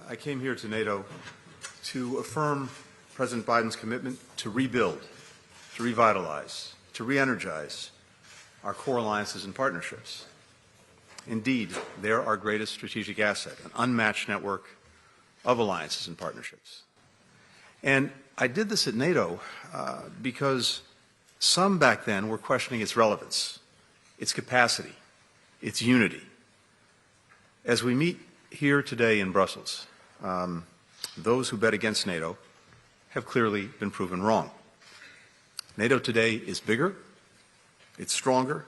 I came here to NATO to affirm President Biden's commitment to rebuild, to revitalize, to re-energize our core alliances and partnerships. Indeed, they're our greatest strategic asset, an unmatched network of alliances and partnerships. And I did this at NATO because some back then were questioning its relevance, its capacity, its unity. As we meet here today in Brussels, those who bet against NATO have clearly been proven wrong. NATO today is bigger, it's stronger,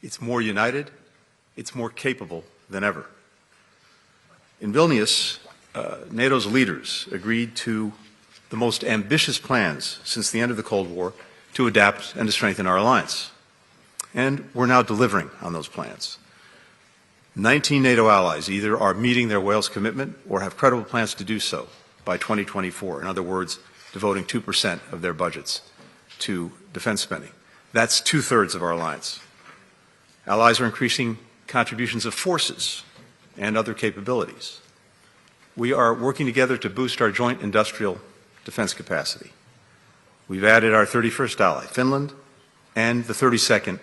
it's more united, it's more capable than ever. In Vilnius, NATO's leaders agreed to the most ambitious plans since the end of the Cold War to adapt and to strengthen our alliance. And we're now delivering on those plans. 19 NATO allies either are meeting their Wales commitment or have credible plans to do so by 2024. In other words, devoting 2% of their budgets to defense spending. That's 2/3 of our alliance. Allies are increasing contributions of forces and other capabilities. We are working together to boost our joint industrial defense capacity. We've added our 31st ally, Finland, and the 32nd,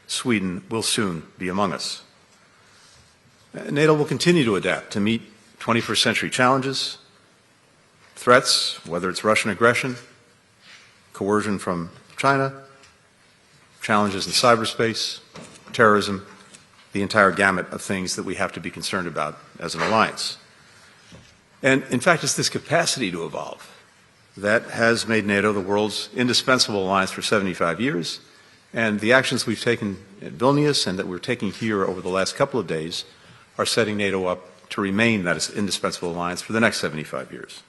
Sweden, will soon be among us. NATO will continue to adapt to meet 21st century challenges, threats, whether it's Russian aggression, coercion from China, challenges in cyberspace, terrorism, the entire gamut of things that we have to be concerned about as an alliance. And in fact, it's this capacity to evolve that has made NATO the world's indispensable alliance for 75 years, and the actions we've taken at Vilnius and that we're taking here over the last couple of days are setting NATO up to remain that indispensable alliance for the next 75 years.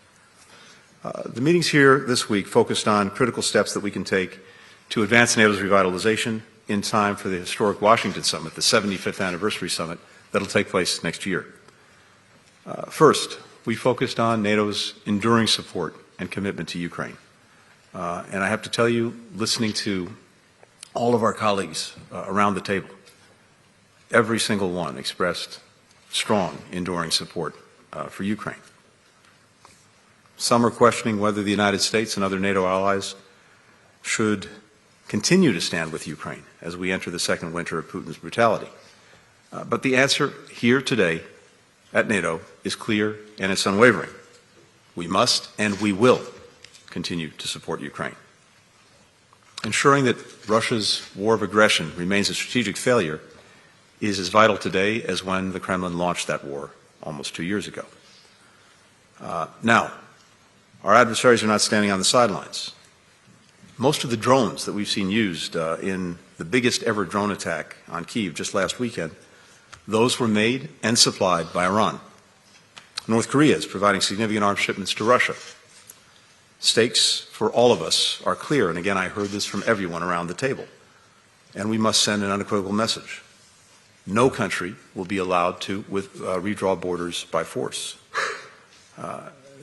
The meetings here this week focused on critical steps that we can take to advance NATO's revitalization in time for the historic Washington Summit, the 75th anniversary summit that will take place next year. First, we focused on NATO's enduring support and commitment to Ukraine. And I have to tell you, listening to all of our colleagues around the table, every single one expressed strong, enduring support for Ukraine. Some are questioning whether the United States and other NATO allies should continue to stand with Ukraine as we enter the second winter of Putin's brutality. But the answer here today at NATO is clear and it's unwavering. We must and we will continue to support Ukraine. Ensuring that Russia's war of aggression remains a strategic failure is as vital today as when the Kremlin launched that war almost 2 years ago. Now, our adversaries are not standing on the sidelines. Most of the drones that we've seen used in the biggest ever drone attack on Kyiv just last weekend, those were made and supplied by Iran. North Korea is providing significant arms shipments to Russia. Stakes for all of us are clear, and again, I heard this from everyone around the table. And we must send an unequivocal message. No country will be allowed to redraw borders by force.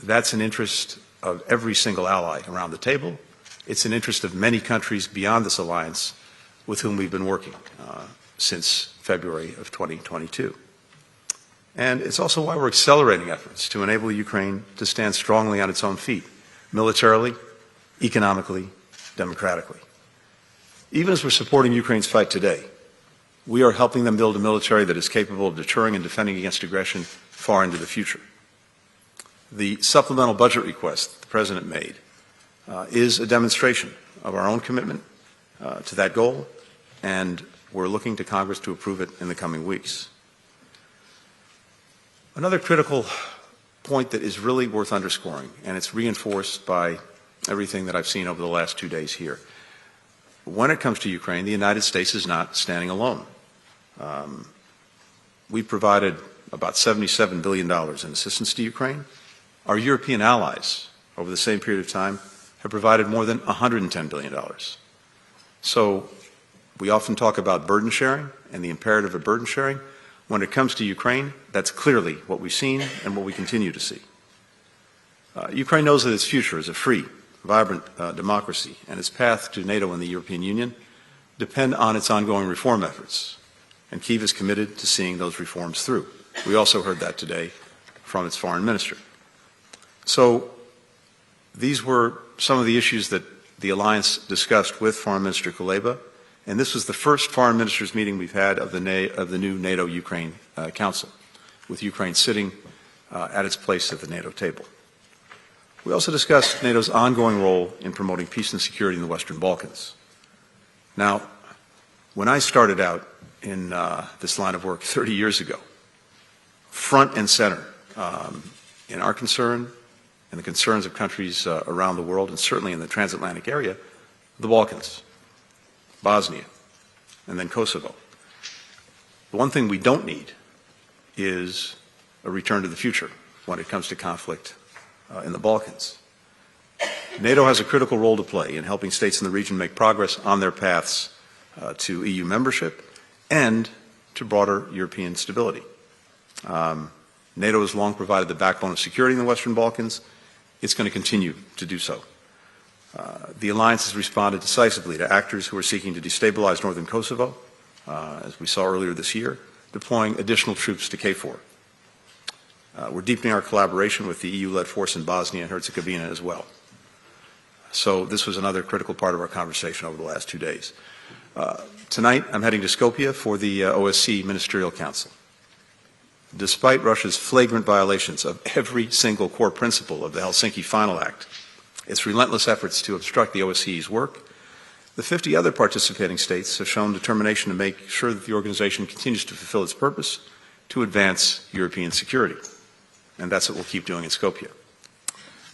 That's an interest of every single ally around the table. It's an interest of many countries beyond this alliance with whom we've been working since February of 2022. And it's also why we're accelerating efforts to enable Ukraine to stand strongly on its own feet, militarily, economically, democratically. Even as we're supporting Ukraine's fight today, we are helping them build a military that is capable of deterring and defending against aggression far into the future. The supplemental budget request the President made is a demonstration of our own commitment to that goal, and we're looking to Congress to approve it in the coming weeks. Another critical point that is really worth underscoring, and it's reinforced by everything that I've seen over the last 2 days here. When it comes to Ukraine, the United States is not standing alone. We provided about $77 billion in assistance to Ukraine. Our European allies, over the same period of time, have provided more than $110 billion. So we often talk about burden sharing and the imperative of burden sharing. When it comes to Ukraine, that's clearly what we've seen and what we continue to see. Ukraine knows that its future is a free, vibrant democracy, and its path to NATO and the European Union depend on its ongoing reform efforts. And Kyiv is committed to seeing those reforms through. We also heard that today from its foreign minister. So these were some of the issues that the alliance discussed with Foreign Minister Kuleba, and this was the first foreign ministers meeting we've had of the new NATO-Ukraine Council, with Ukraine sitting at its place at the NATO table. We also discussed NATO's ongoing role in promoting peace and security in the Western Balkans. Now, when I started out in this line of work 30 years ago, front and center in our concern and the concerns of countries around the world, and certainly in the transatlantic area, the Balkans, Bosnia, and then Kosovo. The one thing we don't need is a return to the future when it comes to conflict in the Balkans. NATO has a critical role to play in helping states in the region make progress on their paths to EU membership and to broader European stability. NATO has long provided the backbone of security in the Western Balkans. It's going to continue to do so. The alliance has responded decisively to actors who are seeking to destabilize northern Kosovo, as we saw earlier this year, deploying additional troops to KFOR. We're deepening our collaboration with the EU-led force in Bosnia and Herzegovina as well. So this was another critical part of our conversation over the last 2 days. Tonight, I'm heading to Skopje for the OSCE Ministerial Council. Despite Russia's flagrant violations of every single core principle of the Helsinki Final Act, its relentless efforts to obstruct the OSCE's work, the 50 other participating states have shown determination to make sure that the organization continues to fulfill its purpose to advance European security. And that's what we'll keep doing in Skopje.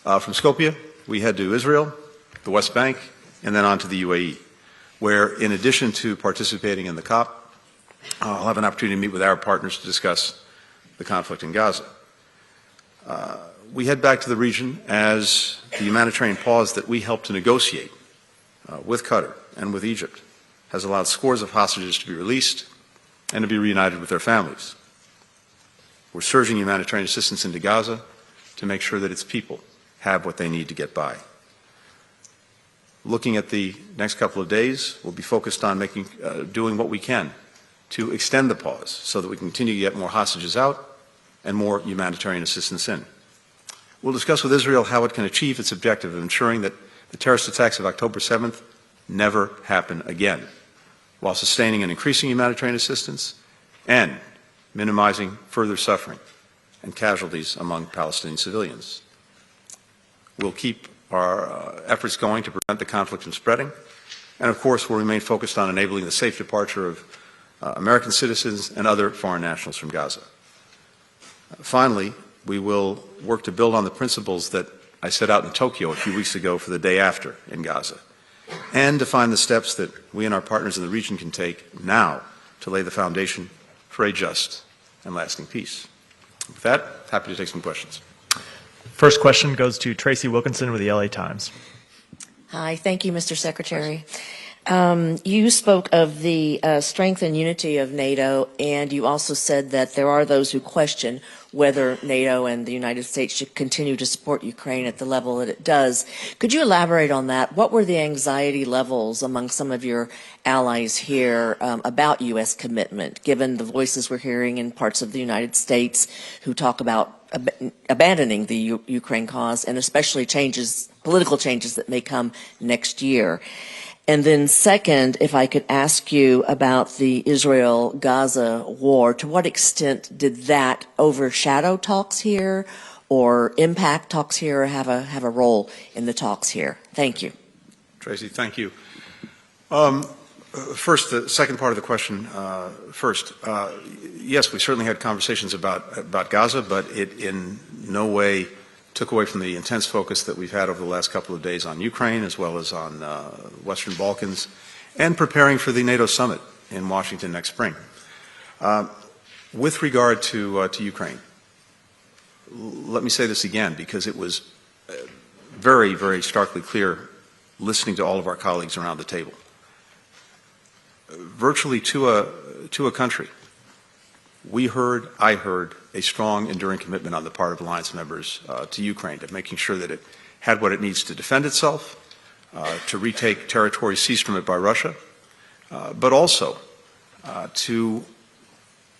From Skopje, we head to Israel, the West Bank, and then on to the UAE, where in addition to participating in the COP, I'll have an opportunity to meet with Arab partners to discuss the conflict in Gaza. We head back to the region as the humanitarian pause that we helped to negotiate with Qatar and with Egypt has allowed scores of hostages to be released and to be reunited with their families. We're surging humanitarian assistance into Gaza to make sure that its people have what they need to get by. Looking at the next couple of days, we'll be focused on doing what we can to extend the pause so that we can continue to get more hostages out and more humanitarian assistance in. We'll discuss with Israel how it can achieve its objective of ensuring that the terrorist attacks of October 7th never happen again, while sustaining and increasing humanitarian assistance and minimizing further suffering and casualties among Palestinian civilians. We'll keep our efforts going to prevent the conflict from spreading, and of course we'll remain focused on enabling the safe departure of American citizens and other foreign nationals from Gaza. Finally, we will work to build on the principles that I set out in Tokyo a few weeks ago for the day after in Gaza, and define the steps that we and our partners in the region can take now to lay the foundation for a just and lasting peace. With that, happy to take some questions. First question goes to Tracy Wilkinson with the LA Times. Hi, thank you, Mr. Secretary. You spoke of the strength and unity of NATO, and you also said that there are those who question whether NATO and the United States should continue to support Ukraine at the level that it does. Could you elaborate on that? What were the anxiety levels among some of your allies here about U.S. commitment, given the voices we're hearing in parts of the United States who talk about abandoning the Ukraine cause, and especially political changes that may come next year? And then second, if I could ask you about the Israel-Gaza war, to what extent did that overshadow talks here or impact talks here or have a role in the talks here? Thank you. Tracy, thank you. First, the second part of the question first. Yes, we certainly had conversations about Gaza, but it in no way took away from the intense focus that we've had over the last couple of days on Ukraine as well as on Western Balkans and preparing for the NATO summit in Washington next spring. With regard to Ukraine, let me say this again because it was very, very starkly clear listening to all of our colleagues around the table. Virtually to a country, I heard a strong, enduring commitment on the part of alliance members to Ukraine, to making sure that it had what it needs to defend itself, to retake territory seized from it by Russia, but also to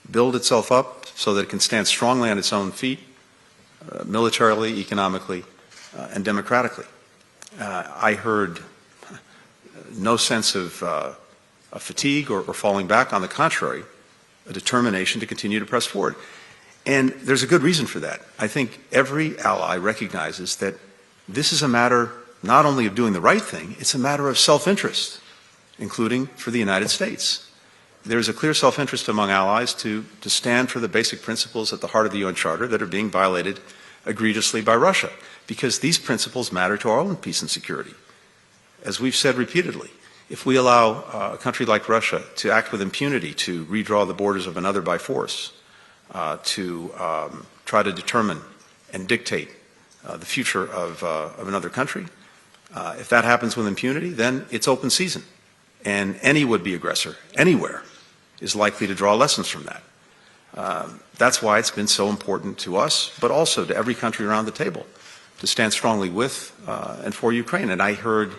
build itself up so that it can stand strongly on its own feet militarily, economically, and democratically. I heard no sense of fatigue or falling back. On the contrary, a determination to continue to press forward. And there's a good reason for that. I think every ally recognizes that this is a matter not only of doing the right thing, it's a matter of self-interest, including for the United States. There's a clear self-interest among allies to stand for the basic principles at the heart of the UN Charter that are being violated egregiously by Russia, because these principles matter to our own peace and security. As we've said repeatedly, if we allow a country like Russia to act with impunity, to redraw the borders of another by force, to try to determine and dictate the future of another country, if that happens with impunity, then it's open season. And any would-be aggressor, anywhere, is likely to draw lessons from that. That's why it's been so important to us, but also to every country around the table, to stand strongly with and for Ukraine. And I heard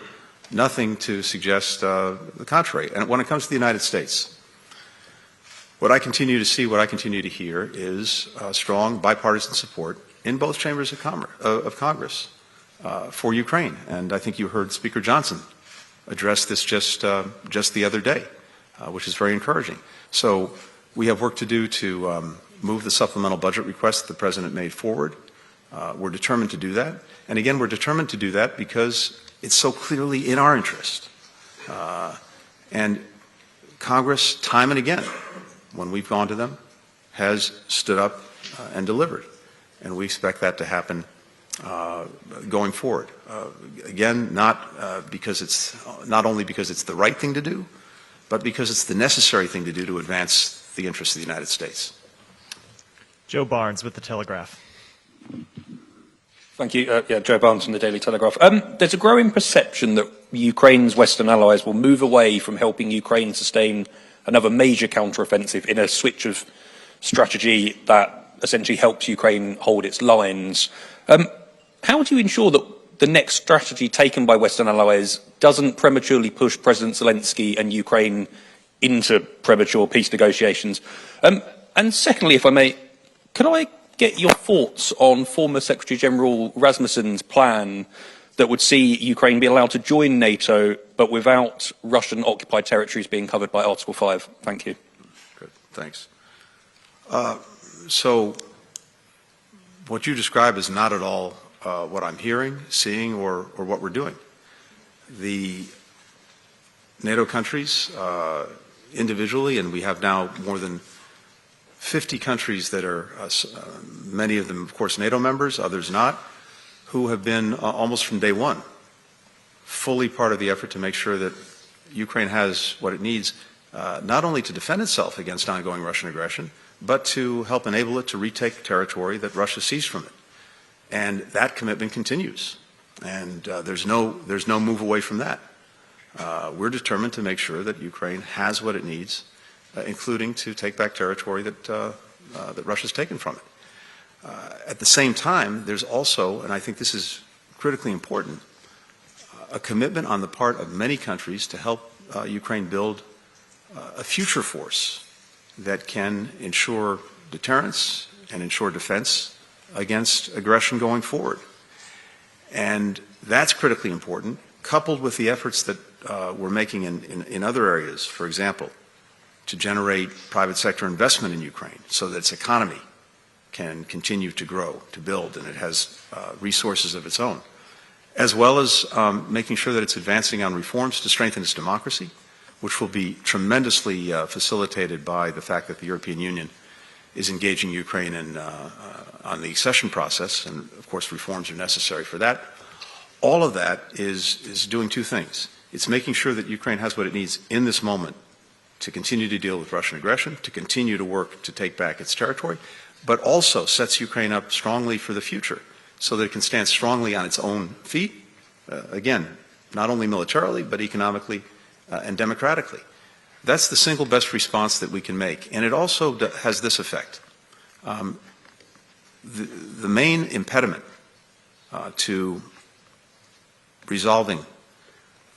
nothing to suggest the contrary. And when it comes to the United States, what I continue to see, what I continue to hear is strong bipartisan support in both chambers of Congress for Ukraine. And I think you heard Speaker Johnson address this just the other day, which is very encouraging. So we have work to do to move the supplemental budget request that the President made forward. We're determined to do that. And again, we're determined to do that because it's so clearly in our interest. And Congress, time and again, when we've gone to them, has stood up and delivered. And we expect that to happen going forward. Again, not only because it's the right thing to do, but because it's the necessary thing to do to advance the interests of the United States. Joe Barnes with The Telegraph. Thank you. Joe Barnes from the Daily Telegraph. There's a growing perception that Ukraine's Western allies will move away from helping Ukraine sustain another major counteroffensive in a switch of strategy that essentially helps Ukraine hold its lines. How do you ensure that the next strategy taken by Western allies doesn't prematurely push President Zelensky and Ukraine into premature peace negotiations? And secondly, if I may, can I get your thoughts on former Secretary General Rasmussen's plan that would see Ukraine be allowed to join NATO, but without Russian-occupied territories being covered by Article 5? Thank you. Good. Thanks. So what you describe is not at all what I'm hearing, seeing, or what we're doing. The NATO countries individually, and we have now more than 50 countries that are, many of them, of course, NATO members, others not, who have been almost from day one fully part of the effort to make sure that Ukraine has what it needs, not only to defend itself against ongoing Russian aggression, but to help enable it to retake territory that Russia seized from it. And that commitment continues. And there's no move away from that. We're determined to make sure that Ukraine has what it needs, including to take back territory that Russia's taken from it. At the same time, there's also, and I think this is critically important, a commitment on the part of many countries to help Ukraine build a future force that can ensure deterrence and ensure defense against aggression going forward. And that's critically important, coupled with the efforts that we're making in other areas, for example, to generate private sector investment in Ukraine so that its economy can continue to grow, to build, and it has resources of its own, as well as making sure that it's advancing on reforms to strengthen its democracy, which will be tremendously facilitated by the fact that the European Union is engaging Ukraine on the accession process, and of course reforms are necessary for that. All of that is doing two things. It's making sure that Ukraine has what it needs in this moment to continue to deal with Russian aggression, to continue to work to take back its territory, but also sets Ukraine up strongly for the future so that it can stand strongly on its own feet, again, not only militarily, but economically and democratically. That's the single best response that we can make. And it also has this effect. The main impediment to resolving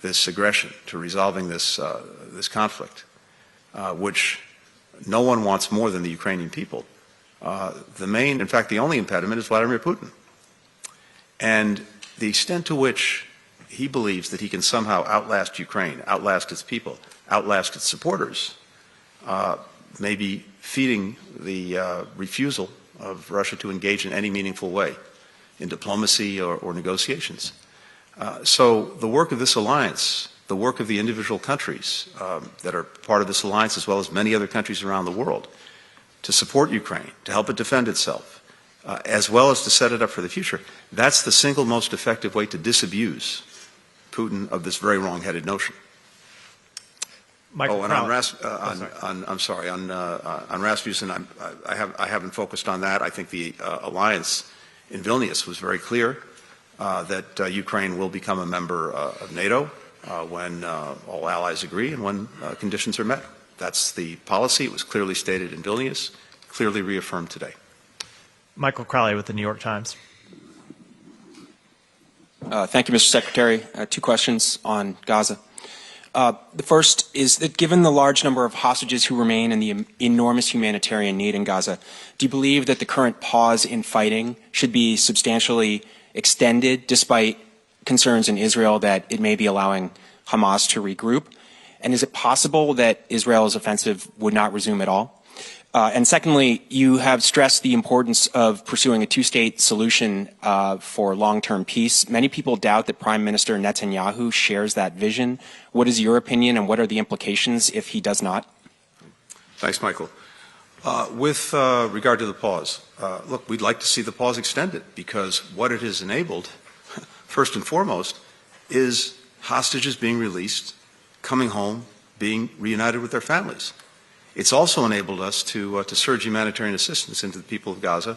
this aggression, to resolving this conflict, which no one wants more than the Ukrainian people, In fact, the only impediment is Vladimir Putin. And the extent to which he believes that he can somehow outlast Ukraine, outlast its people, outlast its supporters, may be feeding the refusal of Russia to engage in any meaningful way in diplomacy or negotiations. So the work of this alliance, the work of the individual countries that are part of this alliance, as well as many other countries around the world, to support Ukraine, to help it defend itself, as well as to set it up for the future, that's the single most effective way to disabuse Putin of this very wrong-headed notion. Michael and on Rasmussen, I haven't focused on that. I think the alliance in Vilnius was very clear that Ukraine will become a member of NATO when all allies agree and when conditions are met. That's the policy. It was clearly stated in Vilnius, clearly reaffirmed today. Michael Crowley with the New York Times. Thank you, Mr. Secretary. Two questions on Gaza. The first is that given the large number of hostages who remain and the enormous humanitarian need in Gaza, do you believe that the current pause in fighting should be substantially extended despite concerns in Israel that it may be allowing Hamas to regroup? And is it possible that Israel's offensive would not resume at all? And secondly, you have stressed the importance of pursuing a two-state solution for long-term peace. Many people doubt that Prime Minister Netanyahu shares that vision. What is your opinion, and what are the implications if he does not? Thanks, Michael. With regard to the pause, look, we'd like to see the pause extended because what it has enabled, first and foremost, is hostages being released, coming home, being reunited with their families. It's also enabled us to surge humanitarian assistance into the people of Gaza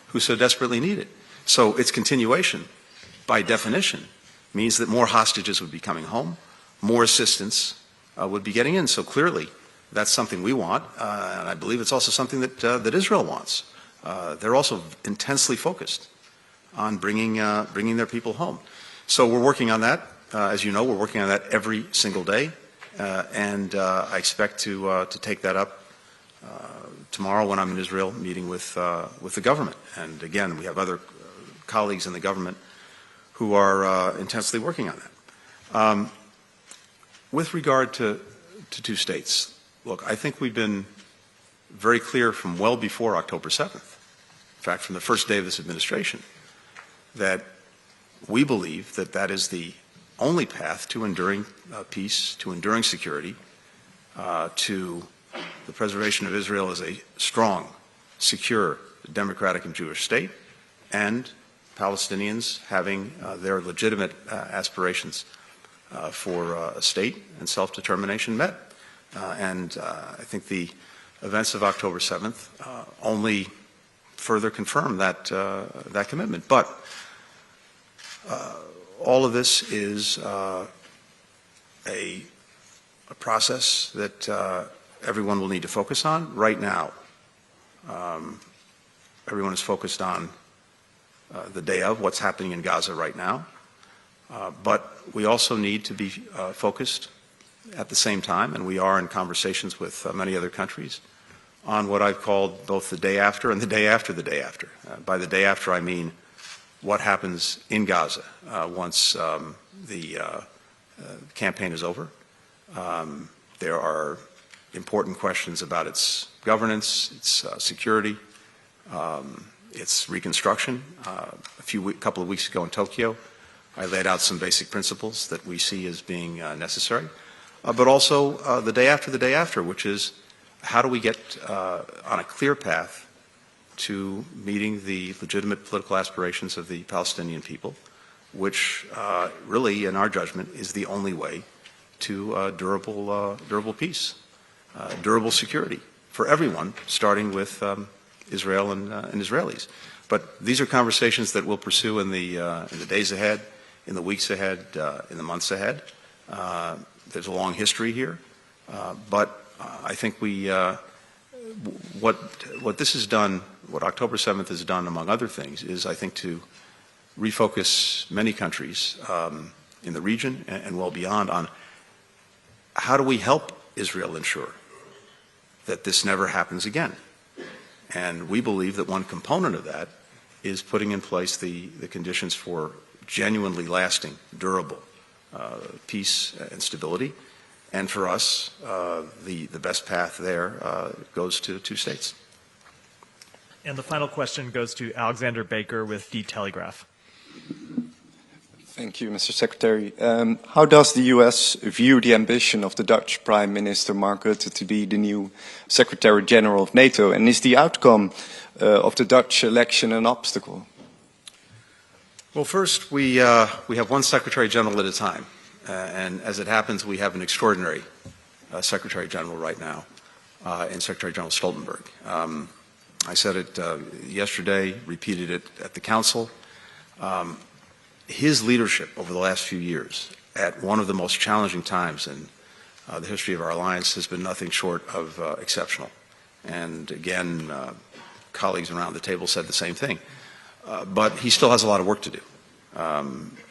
who so desperately need it. So its continuation, by definition, means that more hostages would be coming home, more assistance would be getting in. So clearly, that's something we want, and I believe it's also something that Israel wants. They're also intensely focused on bringing their people home. So we're working on that. As you know, we're working on that every single day. And I expect to take that up tomorrow when I'm in Israel meeting with the government. And again, we have other colleagues in the government who are intensely working on that. With regard to two states, look, I think we've been very clear from well before October 7th, in fact, from the first day of this administration, that we believe that that is the only path to enduring peace, to enduring security, to the preservation of Israel as a strong, secure, democratic and Jewish state, and Palestinians having their legitimate aspirations for a state and self-determination met. And I think the events of October 7th only further confirm that, that commitment. But all of this is a process that everyone will need to focus on. Right now, everyone is focused on the day of, what's happening in Gaza right now. But we also need to be focused at the same time, and we are in conversations with many other countries, on what I've called both the day after and the day after the day after. By the day after, I mean what happens in Gaza once the campaign is over. There are important questions about its governance, its security, its reconstruction. A couple of weeks ago in Tokyo, I laid out some basic principles that we see as being necessary, but also the day after, which is how do we get on a clear path to meeting the legitimate political aspirations of the Palestinian people, which really, in our judgment, is the only way to durable peace, durable security for everyone, starting with Israel and Israelis. But these are conversations that we'll pursue in the days ahead, in the weeks ahead, in the months ahead. There's a long history here, but I think what this has done, what October 7th has done, among other things, is I think to refocus many countries in the region and well beyond on how do we help Israel ensure that this never happens again. And we believe that one component of that is putting in place the conditions for genuinely lasting, durable peace and stability. And for us, the best path there goes to 2 states. And the final question goes to Alexander Baker with The Telegraph. Thank you, Mr. Secretary. How does the U.S. view the ambition of the Dutch Prime Minister Mark Rutte to be the new Secretary General of NATO? And is the outcome of the Dutch election an obstacle? Well, first, we have one Secretary General at a time. And as it happens, we have an extraordinary Secretary General right now in Secretary General Stoltenberg. I said it yesterday, repeated it at the Council. His leadership over the last few years at one of the most challenging times in the history of our alliance has been nothing short of exceptional. And again, colleagues around the table said the same thing. But he still has a lot of work to do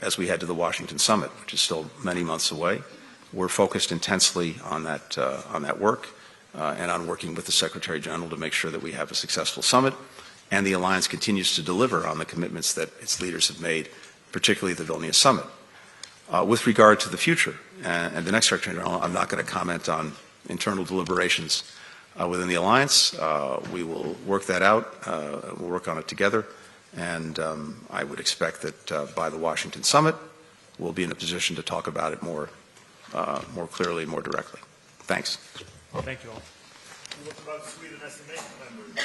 as we head to the Washington summit, which is still many months away. We're focused intensely on that work and on working with the Secretary General to make sure that we have a successful summit and the alliance continues to deliver on the commitments that its leaders have made, particularly the Vilnius summit. With regard to the future and the next Secretary General, I'm not going to comment on internal deliberations within the alliance. We will work that out. We'll work on it together. And I would expect that by the Washington summit, we'll be in a position to talk about it more clearly, more directly. Thanks. Thank you all. What about Sweden as a NATO member?